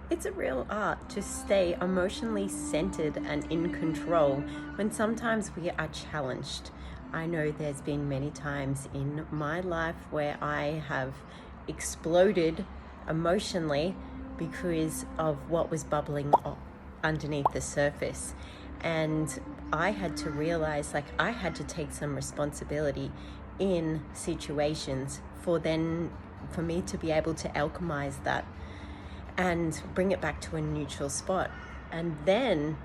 It's a real art to stay emotionally centered and in control when sometimes we are challenged. I know there's been many times in my life where I have exploded emotionally because of what was bubbling up underneath the surface. And I had to realize, like, I had to take some responsibility in situations for me to be able to alchemize that and bring it back to a neutral spot. And then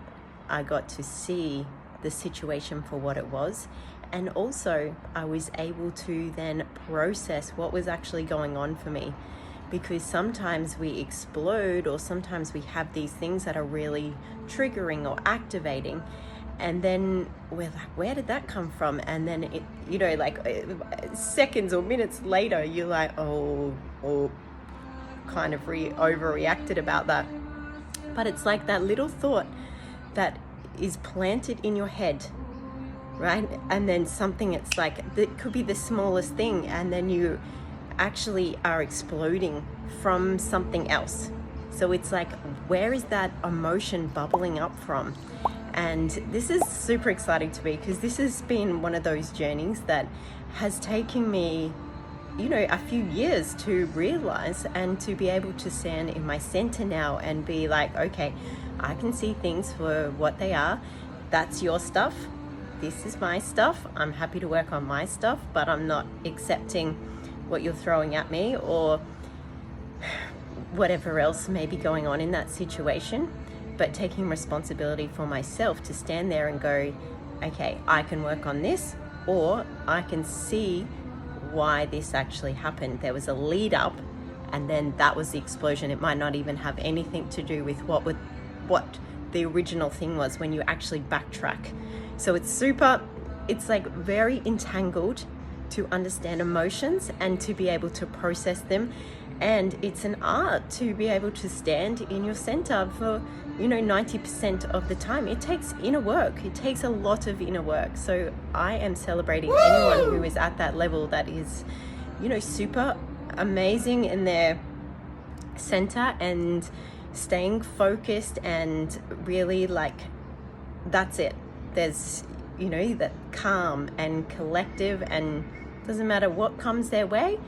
I got to see the situation for what it was. And also I was able to then process what was actually going on for me. Because sometimes we explode, or sometimes we have these things that are really triggering or activating. And then we're like, where did that come from? And then it, seconds or minutes later, you're like, oh, kind of overreacted about that. But it's like that little thought that is planted in your head, right? And then something, it's like, it could be the smallest thing, and then you actually are exploding from something else. So it's like, where is that emotion bubbling up from? And this is super exciting to me, because this has been one of those journeys that has taken me a few years to realize, and to be able to stand in my center now and be like, okay, I can see things for what they are. That's your stuff. This is my stuff. I'm happy to work on my stuff, but I'm not accepting what you're throwing at me, or whatever else may be going on in that situation. But taking responsibility for myself to stand there and go, okay, I can work on this, or I can see why this actually happened. There was a lead up, and then that was the explosion. It might not even have anything to do with what the original thing was when you actually backtrack. So it's like very entangled to understand emotions and to be able to process them. And it's an art to be able to stand in your center for 90% of the time. It takes inner work. It takes a lot of inner work. So I am celebrating anyone who is at that level, that is super amazing in their center and staying focused, and really, like, that's it. There's that calm and collective, and doesn't matter what comes their way,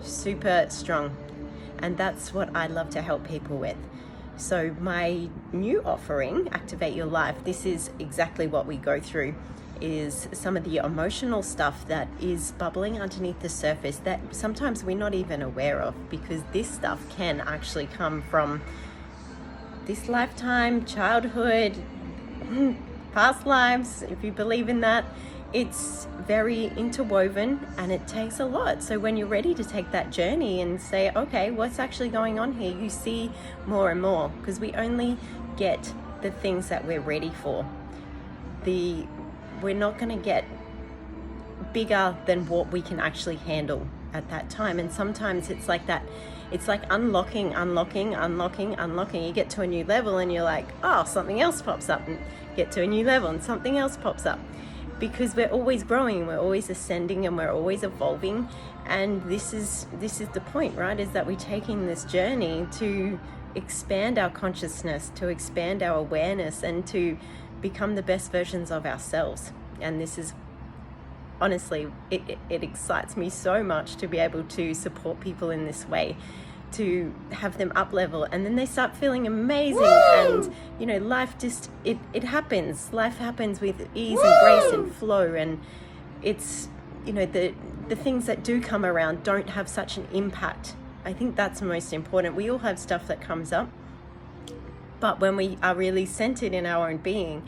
super strong. And that's what I love to help people with. So my new offering, Activate Your Life, this is exactly what we go through, is some of the emotional stuff that is bubbling underneath the surface that sometimes we're not even aware of, because this stuff can actually come from this lifetime, childhood, past lives, if you believe in that. It's very interwoven, and it takes a lot. So when you're ready to take that journey and say, okay, what's actually going on here, you see more and more, because we only get the things that we're ready for. We're not going to get bigger than what we can actually handle at that time. And sometimes it's like that. It's like unlocking. You get to a new level and you're like, oh, something else pops up, and get to a new level and something else pops up. Because we're always growing, we're always ascending, and we're always evolving. And this is the point, right? Is that we're taking this journey to expand our consciousness, to expand our awareness, and to become the best versions of ourselves. And this is, honestly, it excites me so much to be able to support people in this way, to have them up level, and then they start feeling amazing. Woo! And life just it happens. Life happens with ease Woo! And grace and flow, and it's the things that do come around don't have such an impact. I think that's most important. We all have stuff that comes up, but when we are really centered in our own being,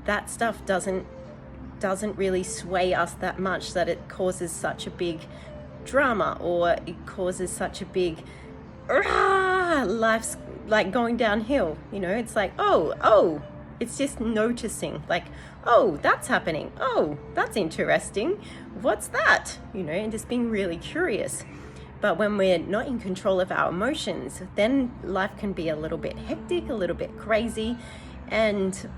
that stuff doesn't really sway us that much that it causes such a big drama, or it causes such a big life's like going downhill. It's like, oh, it's just noticing, like, oh, that's happening, oh, that's interesting, what's that, and just being really curious. But when we're not in control of our emotions, then life can be a little bit hectic, a little bit crazy, and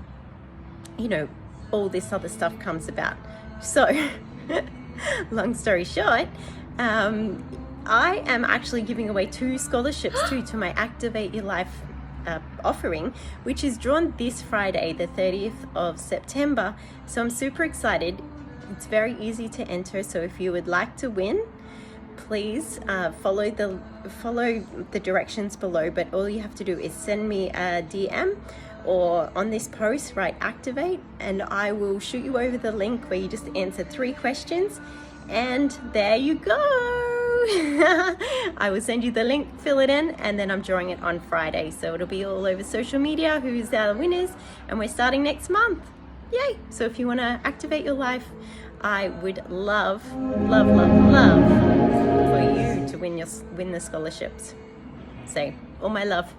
all this other stuff comes about. So long story short, I am actually giving away 2 scholarships to my Activate Your Life offering, which is drawn this Friday, the 30th of September. So I'm super excited. It's very easy to enter. So if you would like to win, please follow the directions below. But all you have to do is send me a DM or on this post, write activate, and I will shoot you over the link where you just answer 3 questions, and there you go. I will send you the link, fill it in, and then I'm drawing it on Friday, so it'll be all over social media who's our winners, and we're starting next month. Yay! So if you want to activate your life, I would love for you to win the scholarships. So all my love.